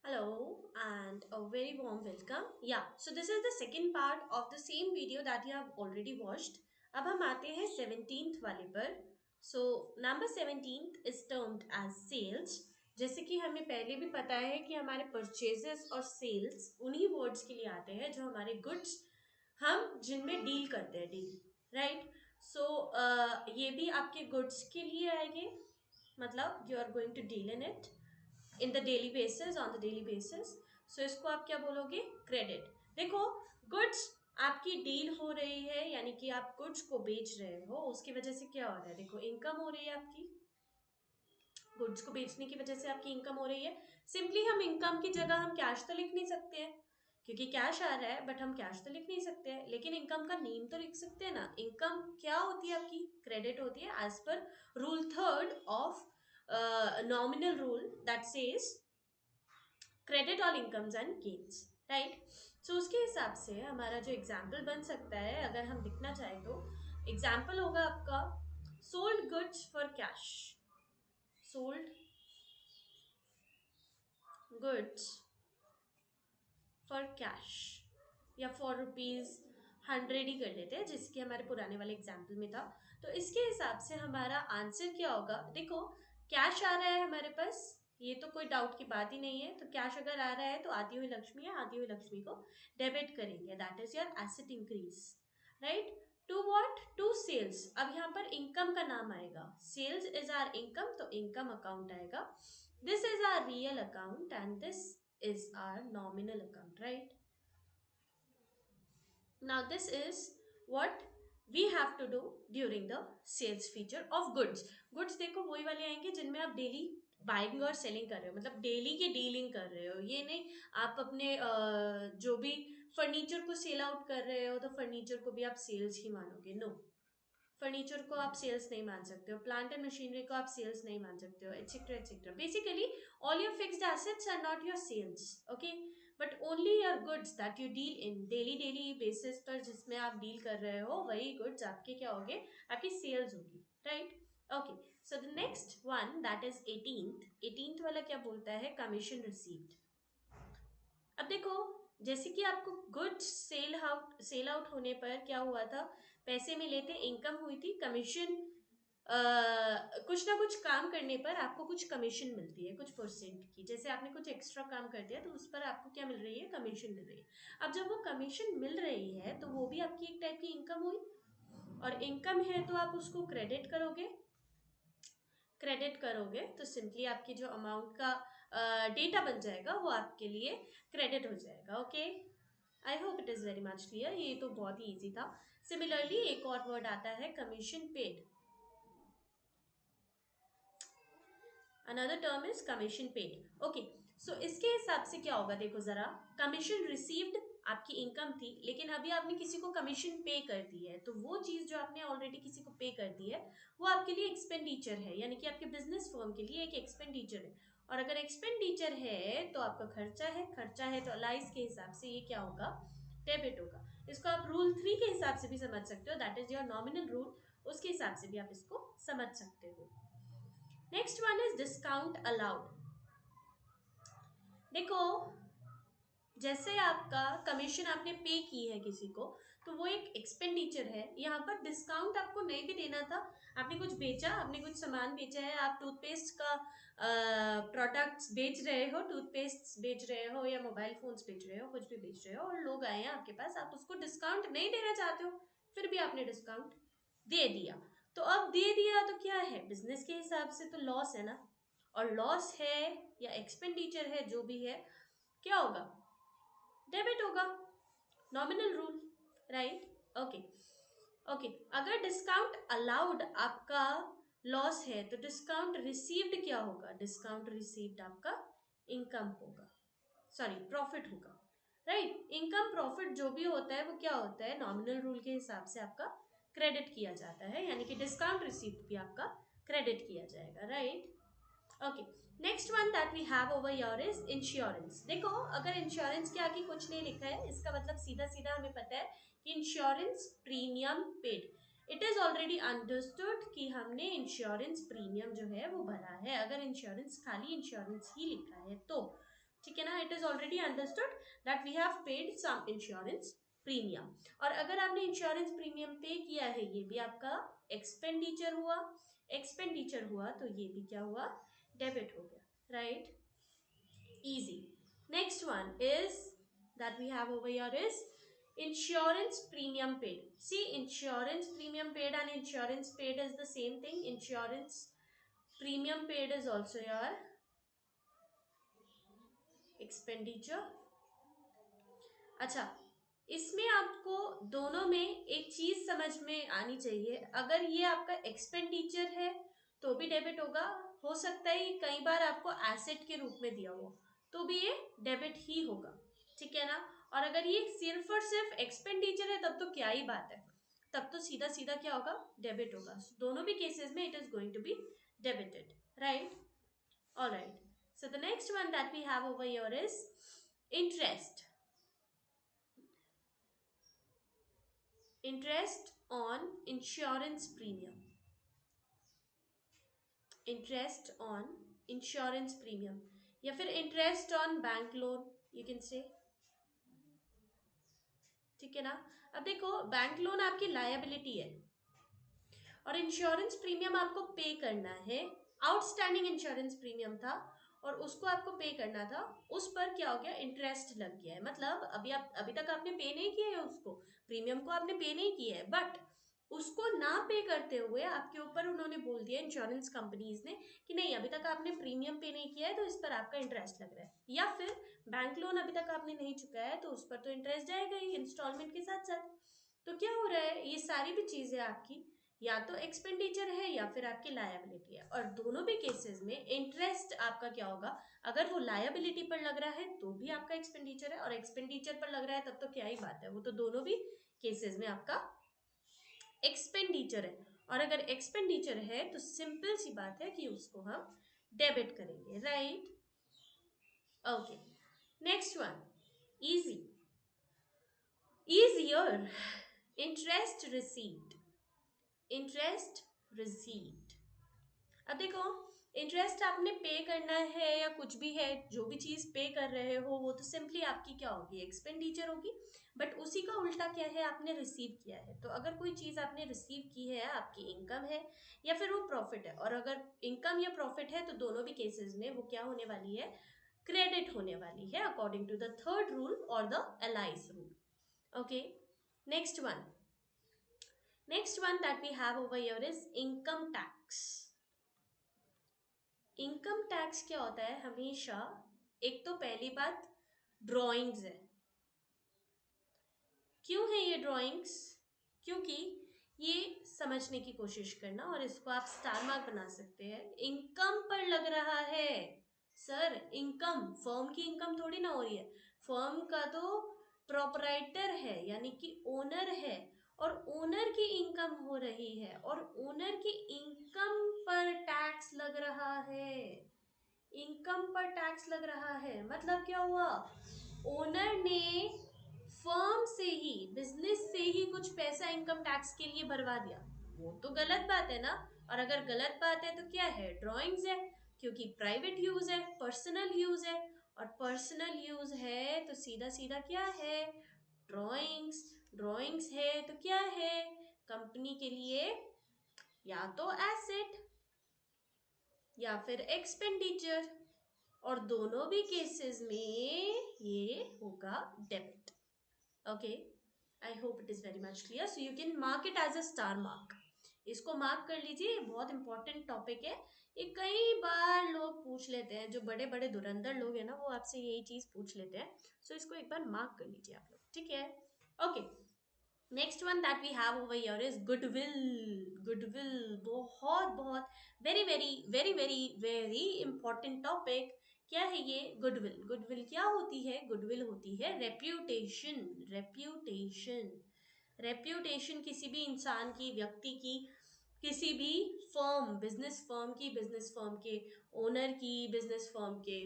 Hello and a very warm welcome. Yeah, so this is the second part of the same video that you have already watched. अब हम आते हैं 17th वाले पर. So number 17th is termed as sales. जैसे कि हमें पहले भी पता है कि हमारे परचेजेस और सेल्स उन्हीं वर्ड्स के लिए आते हैं जो हमारे गुड्स हम जिनमें डील करते हैं डील राइट. सो ये भी आपके गुड्स के लिए आएंगे. मतलब you are going to deal in it in the daily basis on the daily basis. So इसको आप क्या बोलोगे? क्रेडिट. देखो, गुड्स आपकी डील हो रही है यानी कि आप गुड्स को बेच रहे हो, उसकी वजह से क्या हो रहा है? देखो, इनकम हो रही है आपकी. गुड्स को बेचने की वजह से आपकी इनकम हो रही है. सिंपली हम इनकम की जगह हम कैश तो लिख नहीं सकते हैं क्योंकि कैश आ रहा है, बट हम कैश तो लिख नहीं सकते हैं, लेकिन इनकम का नेम तो लिख सकते हैं ना. इनकम क्या होती है आपकी? क्रेडिट होती है as per rule third of nominal rule that says credit all incomes and gains. Right. So उसके हिसाब से हमारा जो एग्जाम्पल बन सकता है, अगर हम लिखना चाहें तो एग्जाम्पल होगा आपका sold goods for cash. Sold goods for cash या ₹100 ही कर लेते हैं जिसके हमारे पुराने वाले एग्जाम्पल में था. तो इसके हिसाब से हमारा आंसर क्या होगा? देखो, कैश आ रहा है हमारे पास, ये तो कोई डाउट की बात ही नहीं है. तो कैश अगर आ रहा है तो आती हुई लक्ष्मी है, आती हुई लक्ष्मी को डेबिट करेंगे. That is your asset increase. Right. To what? To sales. अब यहाँ पर इनकम का नाम आएगा. सेल्स इज आर इनकम, तो इनकम अकाउंट आएगा. This is our real account and this is our nominal account, right? Now this is what we have to do during the sales feature of goods. Goods देखो वही वाले आएंगे जिनमें आप daily buying और selling कर रहे हो, मतलब डेली की डीलिंग कर रहे हो. ये नहीं आप अपने जो भी फर्नीचर को सेल आउट कर रहे हो तो फर्नीचर को भी आप सेल्स ही मानोगे. नो, फर्नीचर को आप सेल्स नहीं मान सकते हो, प्लांट एंड मशीनरी को आप सेल्स नहीं मान सकते हो, etcetera etcetera. Basically all your fixed assets are not your sales, okay, but only your goods that you deal in daily daily basis पर, जिसमें आप डील कर रहे हो वही गुड्स आपके क्या होंगे? आपकी सेल्स होगी. Right. Okay. So the next one that is 18th वाला क्या बोलता है? Commission received. अब देखो, जैसे कि आपको गुड्स सेल आउट होने पर क्या हुआ था? पैसे मिले थे, इनकम हुई थी, कमीशन. कुछ ना कुछ काम करने पर आपको कुछ कमीशन मिलती है, कुछ परसेंट की. जैसे आपने कुछ एक्स्ट्रा काम कर दिया तो उस पर आपको क्या मिल रही है? कमीशन मिल रही है. अब जब वो कमीशन मिल रही है तो वो भी आपकी एक टाइप की इनकम हुई, और इनकम है तो आप उसको क्रेडिट करोगे. क्रेडिट करोगे तो सिंपली आपकी जो अमाउंट का डेटा बन जाएगा वो आपके लिए क्रेडिट हो जाएगा. Okay, I hope it is very much clear. ये तो बहुत ही इजी था. सिमिलरली एक और वर्ड आता है commission paid. Another term is commission paid. Okay. So इसके हिसाब से क्या होगा? देखो जरा, कमीशन रिसीव्ड आपकी इनकम थी, लेकिन अभी आपने किसी को कमीशन पे कर दी है, तो वो चीज जो आपने ऑलरेडी किसी को पे कर दी है वो आपके लिए एक्सपेंडिचर है, यानी कि आपके बिजनेस फर्म के लिए एक एक्सपेंडिचर है. और अगर एक्सपेंडिचर है तो आपका खर्चा है, खर्चा है तो अलाइज के हिसाब से ये क्या होगा? डेबिट होगा. इसको आप रूल 3 के हिसाब से भी समझ सकते हो, that is your nominal rule. उसके हिसाब से भी आप इसको समझ सकते हो. Next one is discount allowed. देखो, जैसे आपका कमीशन आपने पे की है किसी को, तो वो एक एक्सपेंडिचर है. यहाँ पर डिस्काउंट आपको नहीं भी देना था. आपने कुछ बेचा, आपने कुछ सामान बेचा है, आप टूथपेस्ट का प्रोडक्ट्स बेच रहे हो, टूथपेस्ट बेच रहे हो या मोबाइल फोन्स बेच रहे हो, कुछ भी बेच रहे हो, और लोग आए हैं आपके पास, आप उसको डिस्काउंट नहीं देना चाहते हो, फिर भी आपने डिस्काउंट दे दिया. तो अब दे दिया तो क्या है? बिजनेस के हिसाब से तो लॉस है ना. और लॉस है या एक्सपेंडिचर है जो भी है, क्या होगा? डेबिट होगा. Nominal rule. Right. Okay. Okay. अगर डिस्काउंट अलाउड आपका लॉस है तो डिस्काउंट रिसीव्ड क्या होगा? डिस्काउंट रिसीव्ड आपका इनकम होगा, सॉरी प्रॉफिट होगा. राइट. इनकम प्रॉफिट जो भी होता है वो क्या होता है? नॉमिनल रूल के हिसाब से आपका क्रेडिट किया जाता है, यानी कि डिस्काउंट रिसीव्ड भी आपका क्रेडिट किया जाएगा. Right. Okay. Next one that we have over here is insurance. देखो, अगर इंश्योरेंस के आगे कुछ नहीं लिखा है, इसका मतलब सीधा सीधा हमें पता है कि insurance premium paid. It is already understood कि हमने इंश्योरेंस प्रीमियम जो है वो भरा है. अगर इंश्योरेंस खाली इंश्योरेंस ही लिखा है तो ठीक है ना, it is already understood that we have paid some insurance premium. और अगर आपने इंश्योरेंस प्रीमियम पे किया है, ये भी आपका एक्सपेंडिचर हुआ। एक्सपेंडिचर हुआ तो ये भी क्या हुआ, डेबिट हो गया, right. Easy. Next one is that we have over here is insurance premium paid. See, insurance premium paid and insurance paid is the same thing. Insurance premium paid is also your expenditure. अच्छा, इसमें आपको दोनों में एक चीज समझ में आनी चाहिए। अगर ये आपका एक्सपेंडिचर है तो भी डेबिट होगा, हो सकता है कई बार आपको एसेट के रूप में दिया हो तो भी ये डेबिट ही होगा, ठीक है ना। और अगर ये सिर्फ और सिर्फ एक्सपेंडिचर है तब तो क्या ही बात है, तब तो सीधा सीधा क्या होगा, डेबिट होगा। दोनों भी केसेस में it is going to be debited, right. Alright, so the next one that we have over here is interest. Interest on insurance premium. Interest on insurance premium या फिर interest on bank loan you can say, ठीक है ना। अब देखो, bank loan आपकी liability है और इंश्योरेंस प्रीमियम आपको पे करना है। आउटस्टैंडिंग इंश्योरेंस प्रीमियम था और उसको आपको पे करना था, उस पर क्या हो गया, इंटरेस्ट लग गया है। मतलब अभी तक आपने पे नहीं किया है, उसको प्रीमियम को आपने पे नहीं किया है, बट उसको ना पे करते हुए आपके ऊपर उन्होंने बोल दिया इंश्योरेंस कंपनीज ने कि नहीं, अभी तक आपने प्रीमियम पे नहीं किया है तो इस पर आपका इंटरेस्ट लग रहा है। या फिर बैंक लोन अभी तक आपने नहीं चुकाया है तो उस पर तो इंटरेस्ट जाएगा ही इंस्टॉलमेंट के साथ साथ। तो क्या हो रहा है, ये सारी भी चीजें आपकी या तो एक्सपेंडिचर है या फिर आपकी लायबिलिटी है। और दोनों भी केसेस में इंटरेस्ट आपका क्या होगा, अगर वो लायबिलिटी पर लग रहा है तो भी आपका एक्सपेंडिचर है, और एक्सपेंडिचर पर लग रहा है तब तो क्या ही बात है, वो तो दोनों भी केसेस में आपका एक्सपेंडिचर है। और अगर एक्सपेंडिचर है तो सिंपल सी बात है कि उसको हम डेबिट करेंगे, right. Okay, next one, easy, easier, interest received. Interest received, अब देखो, इंटरेस्ट आपने पे करना है या कुछ भी है, जो भी चीज पे कर रहे हो वो तो सिंपली आपकी क्या होगी, एक्सपेंडिचर होगी। बट उसी का उल्टा क्या है, आपने रिसीव किया है। तो अगर कोई चीज आपने रिसीव की है, आपकी इनकम है या फिर वो प्रॉफिट है, और अगर इनकम या प्रॉफिट है तो दोनों भी केसेस में वो क्या होने वाली है, क्रेडिट होने वाली है, according to the third rule और the alias rule. Okay, next one, next one that we have over here is income tax. Income tax क्या होता है, हमेशा एक तो पहली बात ड्राइंग्स है। क्यों है ये ड्राइंग्स, क्योंकि ये समझने की कोशिश करना, और इसको आप स्टार मार्क बना सकते हैं, इनकम पर लग रहा है। सर, इनकम फर्म की इनकम थोड़ी ना हो रही है, फर्म का तो प्रोपराइटर है यानी कि ओनर है, और ओनर की इनकम हो रही है, और ओनर की इनकम पर टैक्स लग रहा है। इनकम पर टैक्स लग रहा है मतलब क्या हुआ, ओनर ने फर्म से ही, बिजनेस से ही कुछ पैसा इनकम टैक्स के लिए भरवा दिया। वो तो गलत बात है ना। और अगर गलत बात है तो क्या है, ड्राइंग्स है, क्योंकि प्राइवेट यूज है, पर्सनल यूज है, और पर्सनल यूज है तो सीधा सीधा क्या है, ड्राइंग्स। ड्राइंग्स है तो क्या है, कंपनी के लिए या तो एसेट या फिर एक्सपेंडिचर, और दोनों भी केसेस में ये होगा debit. Okay, I hope it is very much clear, so you can mark it as a star mark. इसको मार्क कर लीजिए, बहुत इंपॉर्टेंट टॉपिक है। ये कई बार लोग पूछ लेते हैं, जो बड़े बड़े धुरंधर लोग हैं ना, वो आपसे यही चीज पूछ लेते हैं। सो इसको एक बार मार्क कर लीजिए आप लोग, ठीक है। Okay, next one that we have over here is goodwill. Goodwill बहुत बहुत very very very very very important topic. क्या है ये गुडविल, गुडविल क्या होती है, गुडविल होती है रेप्यूटेशन। रेप्यूटेशन, रेप्यूटेशन किसी भी इंसान की, व्यक्ति की, किसी भी फर्म, बिजनेस फर्म की, बिजनेस फर्म के ओनर की, बिजनेस फर्म के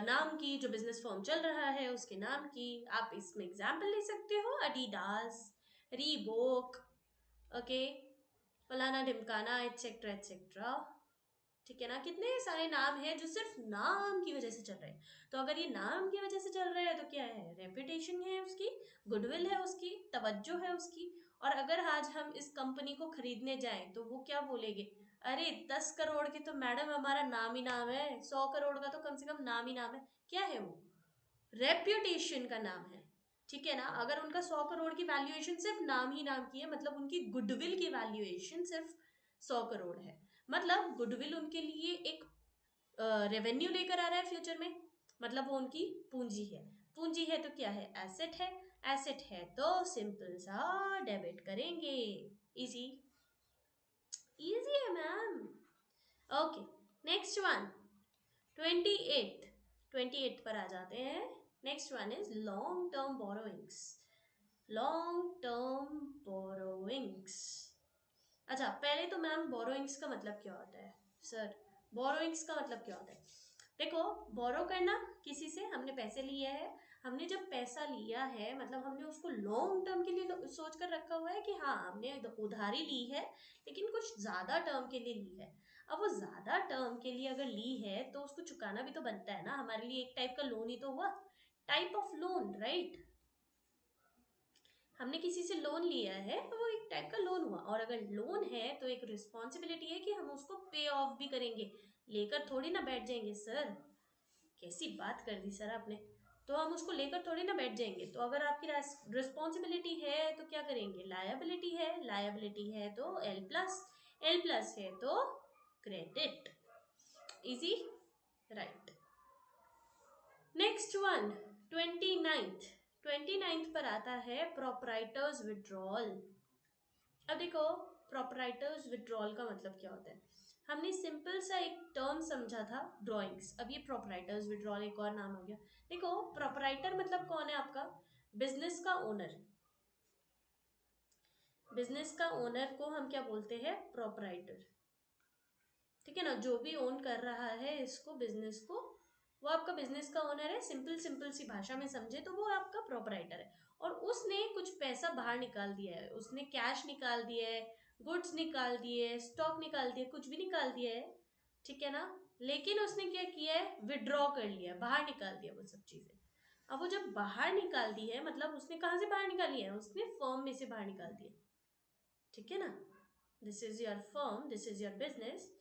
नाम की, जो बिजनेस फर्म चल रहा है उसके नाम की। आप इसमें एग्जाम्पल ले सकते हो, अडीडास, रीबोक, ओके, फलाना ढिमकाना, एटसेट्रा एटसेट्रा। ठीक है ना, कितने सारे नाम हैं जो सिर्फ नाम की वजह से चल रहे हैं। तो अगर ये नाम की वजह से चल रहे हैं तो क्या है, रेपुटेशन है उसकी, गुडविल है उसकी, तवज्जो है उसकी। और अगर आज हम इस कंपनी को खरीदने जाएं तो वो क्या बोलेंगे, अरे 10 करोड़ के तो मैडम हमारा नाम ही नाम है, 100 करोड़ का तो कम से कम नाम ही नाम है। क्या है वो, रेप्यूटेशन का नाम है। ठीक है ना, अगर उनका 100 करोड़ की वैल्यूएशन सिर्फ नाम ही नाम की है, मतलब उनकी गुडविल की वैल्यूएशन सिर्फ 100 करोड़ है, मतलब गुडविल उनके लिए एक रेवेन्यू लेकर आ रहा है फ्यूचर में, मतलब वो उनकी पूंजी है। पूंजी है तो क्या है, एसेट है। एसेट है तो सिंपल सा डेबिट करेंगे। इजी, इजी है ma'am. Okay, next one, 28th। 28th पर आ जाते हैं। Next one is long term borrowings. Long term borrowings. अच्छा, पहले तो मैम बोरोइंग्स का मतलब क्या होता है सर, बोरोइंग्स का मतलब क्या होता है। देखो, बोरो करना, किसी से हमने पैसे लिए हैं, हमने जब पैसा लिया है मतलब हमने उसको लॉन्ग टर्म के लिए सोच कर रखा हुआ है कि हाँ हमने उधारी ली है, लेकिन कुछ ज्यादा टर्म के लिए ली है। अब वो ज्यादा टर्म के लिए अगर ली है तो उसको चुकाना भी तो बनता है ना, हमारे लिए एक टाइप का लोन ही तो हुआ, टाइप ऑफ लोन, राइट। हमने किसी से लोन लिया है तो वो एक टाइप का लोन हुआ, और अगर लोन है तो एक रिस्पॉन्सिबिलिटी है कि हम उसको पे ऑफ भी करेंगे, लेकर थोड़ी ना बैठ जाएंगे सर। कैसी बात कर दी सर आपने, तो हम उसको लेकर थोड़ी ना बैठ जाएंगे। तो अगर आपकी रिस्पॉन्सिबिलिटी है तो क्या करेंगे, लायबिलिटी है, लायबिलिटी है तो एल प्लस, एल प्लस है तो credit. Easy, right. Next one, 29th। 29th पर आता है प्रोपराइटर्स विड्रॉल। अब देखो, प्रोपराइटर्स विड्रॉल का मतलब क्या होता है। हमने सिंपल सा एक टर्म समझा था ड्राइंग्स, अब ये प्रोपराइटर्स विड्रॉल एक और नाम आ गया। देखो, प्रोपराइटर मतलब कौन है आपका, बिजनेस का ओनर। बिजनेस का ओनर को हम क्या बोलते हैं, प्रोपराइटर। ठीक है ना, जो भी ओन कर रहा है इसको, बिजनेस को, वो आपका बिजनेस का ओनर है। सिंपल सिंपल सी भाषा में समझे तो वो आपका प्रोपराइटर है। और उसने कुछ पैसा बाहर निकाल दिया है, उसने कैश निकाल दिया है, गुड्स निकाल दिए, स्टॉक निकाल दिया, कुछ भी निकाल दिया है। ठीक है ना, लेकिन उसने क्या किया है, विड्रॉ कर लिया, बाहर निकाल दिया वो सब चीजें। अब वो जब बाहर निकाल दी है, मतलब उसने कहाँ से बाहर निकाली है, उसने फर्म में से बाहर निकाल दिया। ठीक है ना, this is your firm, this is your business.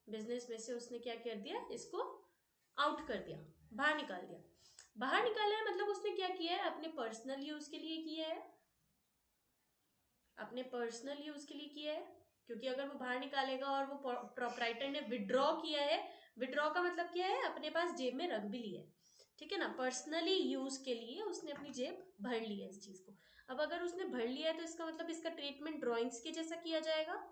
Business में से उसने क्या कर दिया, इसको आउट कर दिया, बाहर निकाल दिया। बाहर निकाला है मतलब उसने क्या किया है, अपने पर्सनल यूज के लिए किया है, अपने पर्सनल यूज के लिए किया है। क्योंकि अगर वो बाहर निकालेगा और वो प्रोपराइटर ने विड्रॉ किया है, विड्रॉ का मतलब क्या है, अपने पास जेब में रख भी लिया है। ठीक है ना, पर्सनली यूज के लिए उसने अपनी जेब भर ली है इस चीज को। अब अगर उसने भर लिया है तो इसका मतलब इसका ट्रीटमेंट ड्रॉइंग्स के जैसा किया जाएगा।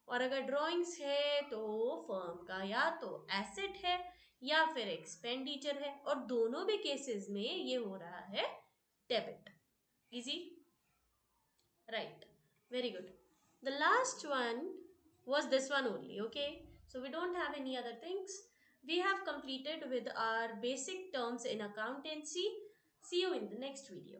और अगर ड्रॉइंग्स है तो फर्म का या तो एसेट है या फिर एक्सपेंडिचर है, और दोनों भी केसेस में ये हो रहा है debit. Easy, right, very good. The last one was this one only, okay? So we don't have any other things. We have completed with our basic terms in accountancy. See you in the next video.